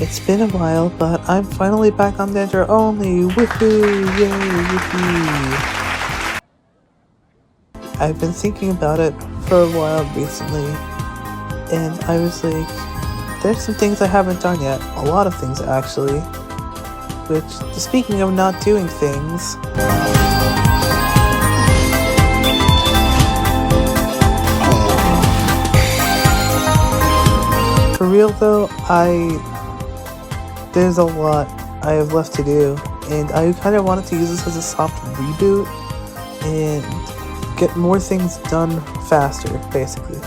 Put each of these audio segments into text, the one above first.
It's been a while, but I'm finally back on Dendro Only! Woohoo! Yay! Yippee! I've been thinking about it for a while recently, and I was like, there's some things I haven't done yet. A lot of things, actually. Which, speaking of not doing things... For real though, there's a lot I have left to do, and I kind of wanted to use this as a soft reboot and get more things done faster, basically.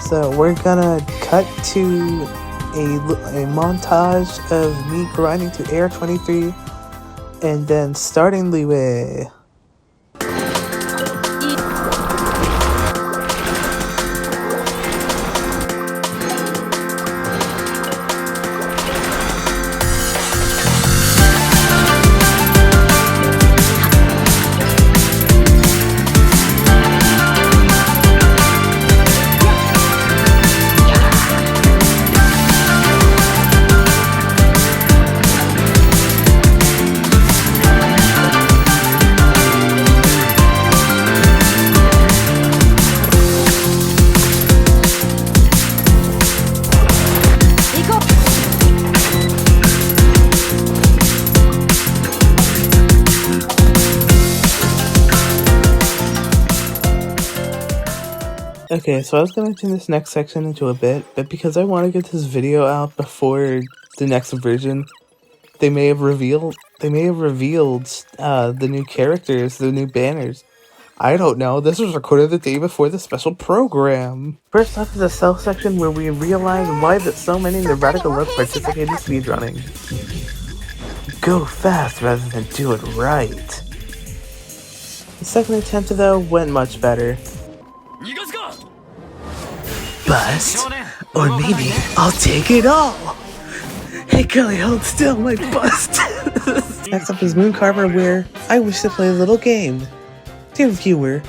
So we're gonna cut to a montage of me grinding to Air 23 and then starting Leeway. Okay, so I was gonna turn this next section into a bit, but because I want to get this video out before the next version, they may have revealed the new characters, the new banners. I don't know, this was recorded the day before the special program. First up is a self section where we realize why that so many in the Radical Love participate in speedrunning. Go fast rather than do it right. The second attempt though went much better. Bust? Or maybe I'll take it all! Hey Kelly, hold still, my bust! Next up is Moon Carver, where I wish to play a little game. Dear viewer,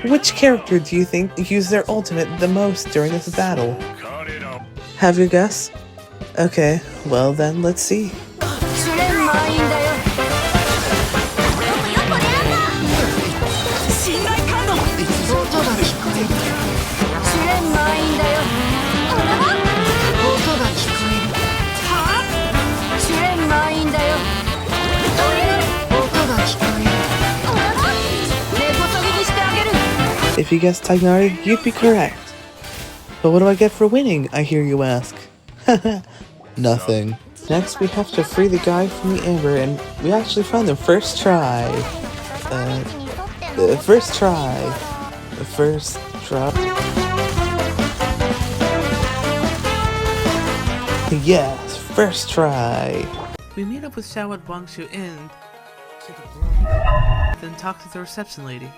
which character do you think used their ultimate the most during this battle? Have your guess? Okay, well then, let's see. If you guessed Tagnari, you'd be correct. But what do I get for winning, I hear you ask? Nothing. Next, we have to free the guy from the amber, and we actually found him first try. First try. Yes, first try. We meet up with Xiao at Wangshu Inn, then talk to the reception lady.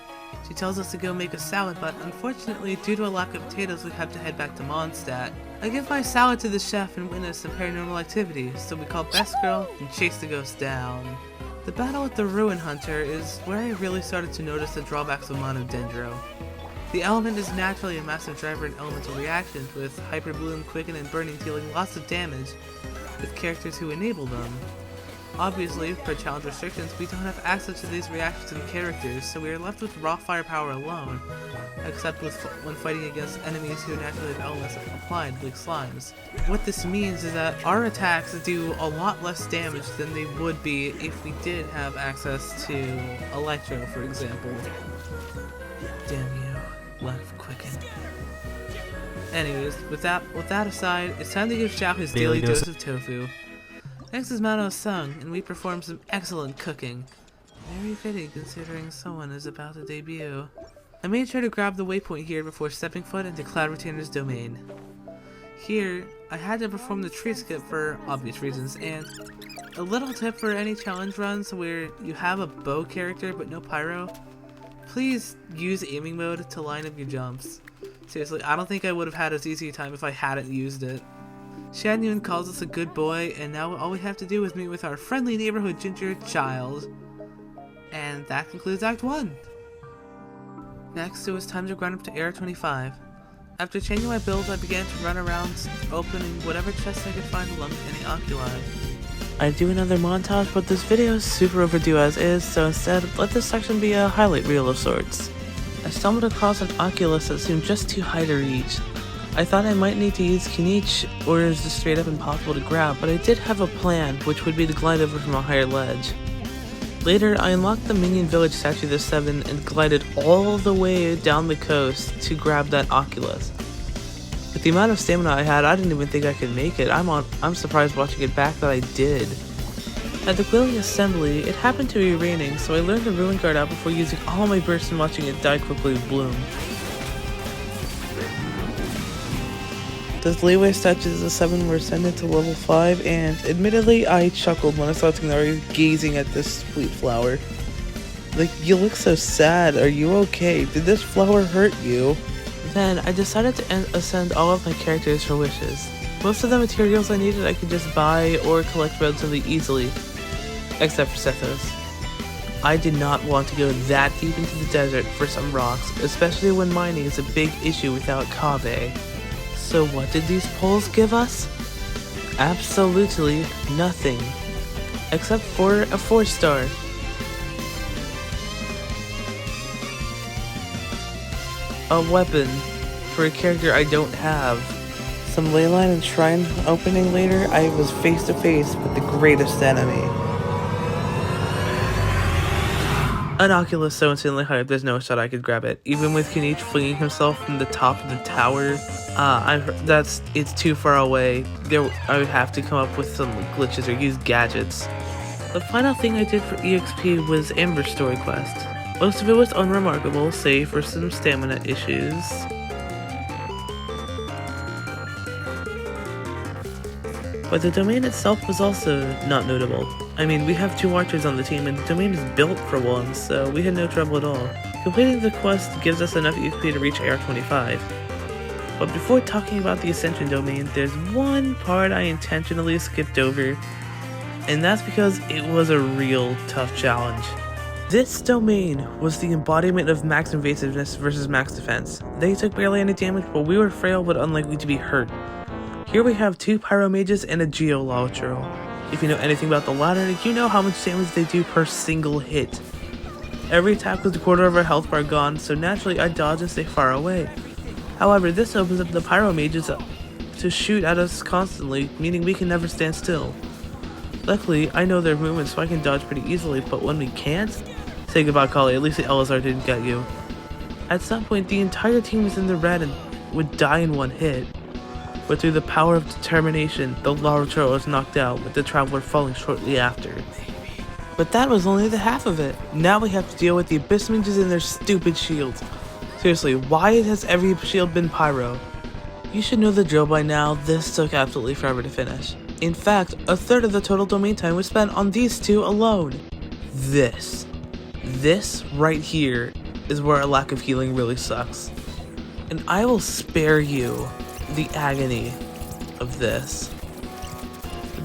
She tells us to go make a salad, but unfortunately, due to a lack of potatoes, we have to head back to Mondstadt. I give my salad to the chef and witness some paranormal activity, so we call Best Girl and chase the ghost down. The battle with the Ruin Hunter is where I really started to notice the drawbacks of Mono Dendro. The element is naturally a massive driver in elemental reactions, with Hyper Bloom, Quicken, and Burning dealing lots of damage with characters who enable them. Obviously, per challenge restrictions, we don't have access to these reactions and characters, so we are left with raw firepower alone, except when fighting against enemies who naturally have elements applied, like slimes. What this means is that our attacks do a lot less damage than they would be if we did have access to Electro, for example. Damn you, lack of Quicken. Anyways, with that aside, it's time to give Xiao his daily dose of tofu. Next is Mano-sung, and we perform some excellent cooking. Very fitting considering someone is about to debut. I made sure to grab the waypoint here before stepping foot into Cloud Retainer's domain. Here, I had to perform the tree skip for obvious reasons, and a little tip for any challenge runs where you have a bow character but no pyro, please use aiming mode to line up your jumps. Seriously, I don't think I would have had as easy a time if I hadn't used it. Shan Yun calls us a good boy, and now all we have to do is meet with our friendly neighborhood ginger child. And that concludes Act 1. Next, it was time to grind up to Air 25. After changing my build, I began to run around opening whatever chest I could find along with any oculi. I'd do another montage, but this video is super overdue as is, so instead, let this section be a highlight reel of sorts. I stumbled across an oculus that seemed just too high to reach. I thought I might need to use Kinich, or is just straight up impossible to grab, but I did have a plan, which would be to glide over from a higher ledge. Later, I unlocked the Minion Village statue this 7 and glided all the way down the coast to grab that oculus. With the amount of stamina I had, I didn't even think I could make it. I'm surprised watching it back that I did. At the Quilling Assembly, it happened to be raining, so I learned the Ruin Guard out before using all my bursts and watching it die quickly with Bloom. Those leeway statues of 7 were ascended to level 5, and admittedly I chuckled when I saw Tighnari gazing at this sweet flower. Like, you look so sad, are you okay? Did this flower hurt you? Then I decided to ascend all of my characters for wishes. Most of the materials I needed I could just buy or collect relatively easily, except for Sethos. I did not want to go that deep into the desert for some rocks, especially when mining is a big issue without Kaveh. So what did these poles give us? Absolutely nothing. Except for a 4-star. A weapon for a character I don't have. Some leyline and shrine opening later, I was face to face with the greatest enemy. An oculus so insanely high up, there's no shot I could grab it. Even with Kinich flinging himself from the top of the tower, it's too far away. I would have to come up with some glitches or use gadgets. The final thing I did for EXP was Amber's story quest. Most of it was unremarkable, save for some stamina issues. But the domain itself was also not notable. I mean, we have 2 archers on the team and the domain is built for one, so we had no trouble at all. Completing the quest gives us enough EXP to reach AR25. But before talking about the Ascension domain, there's one part I intentionally skipped over, and that's because it was a real tough challenge. This domain was the embodiment of max invasiveness versus max defense. They took barely any damage, but we were frail but unlikely to be hurt. Here we have 2 Pyro Mages and a Geolotro. If you know anything about the latter, you know how much damage they do per single hit. Every attack was a quarter of our health bar gone, so naturally I dodge and stay far away. However, this opens up the Pyro Mages to shoot at us constantly, meaning we can never stand still. Luckily, I know their movements so I can dodge pretty easily, but when we can't, say goodbye Kali, at least the Elazar didn't get you. At some point, the entire team was in the red and would die in one hit. But through the power of determination, the Larotro was knocked out, with the Traveler falling shortly after. But that was only the half of it. Now we have to deal with the Abyss Mages and their stupid shields. Seriously, why has every shield been Pyro? You should know the drill by now, this took absolutely forever to finish. In fact, a third of the total domain time was spent on these 2 alone. This right here is where a lack of healing really sucks. And I will spare you the agony of this.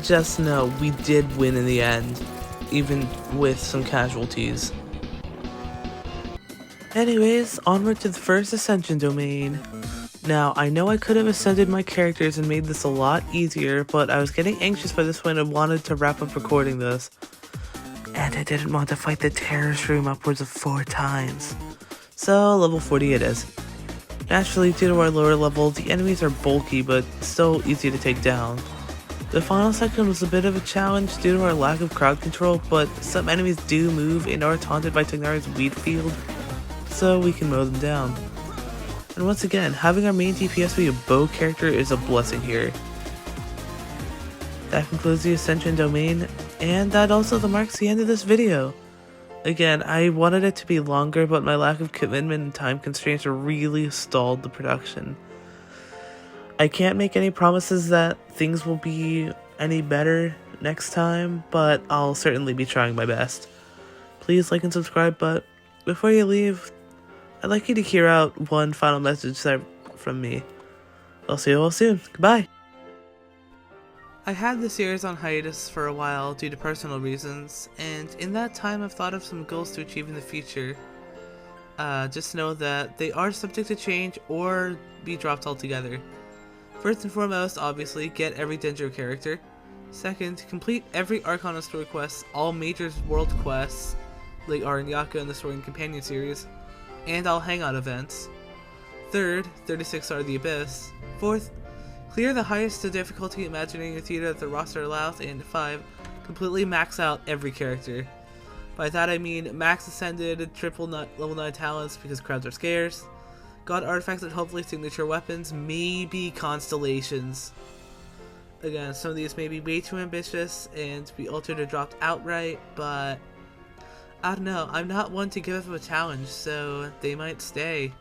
Just know we did win in the end, even with some casualties. Anyways, onward to the first Ascension domain. Now, I know I could have ascended my characters and made this a lot easier, but I was getting anxious by this point and wanted to wrap up recording this. And I didn't want to fight the terrorist room upwards of 4 times. So, level 40 it is. Naturally, due to our lower level, the enemies are bulky but still easy to take down. The final section was a bit of a challenge due to our lack of crowd control, but some enemies do move and are taunted by Tighnari's weed field, so we can mow them down. And once again, having our main DPS be a bow character is a blessing here. That concludes the Ascension domain, and that also marks the end of this video. Again, I wanted it to be longer, but my lack of commitment and time constraints really stalled the production. I can't make any promises that things will be any better next time, but I'll certainly be trying my best. Please like and subscribe, but before you leave, I'd like you to hear out one final message from me. I'll see you all soon. Goodbye! I had the series on hiatus for a while due to personal reasons, and in that time I've thought of some goals to achieve in the future. just know that they are subject to change or be dropped altogether. First and foremost, obviously, get every Dendro character. Second, complete every Archon and story quests, all major world quests, like are in Yaka and the Story and Companion series, and all hangout events. Third, 36 are the Abyss. Fourth, clear the highest difficulty Imagineering Theater that the roster allows. And 5, completely max out every character. By that I mean max ascended, triple level 9 talents because crowds are scarce, god artifacts and hopefully signature weapons, maybe constellations. Again, some of these may be way too ambitious and be altered or dropped outright, but I don't know, I'm not one to give up a challenge, so they might stay.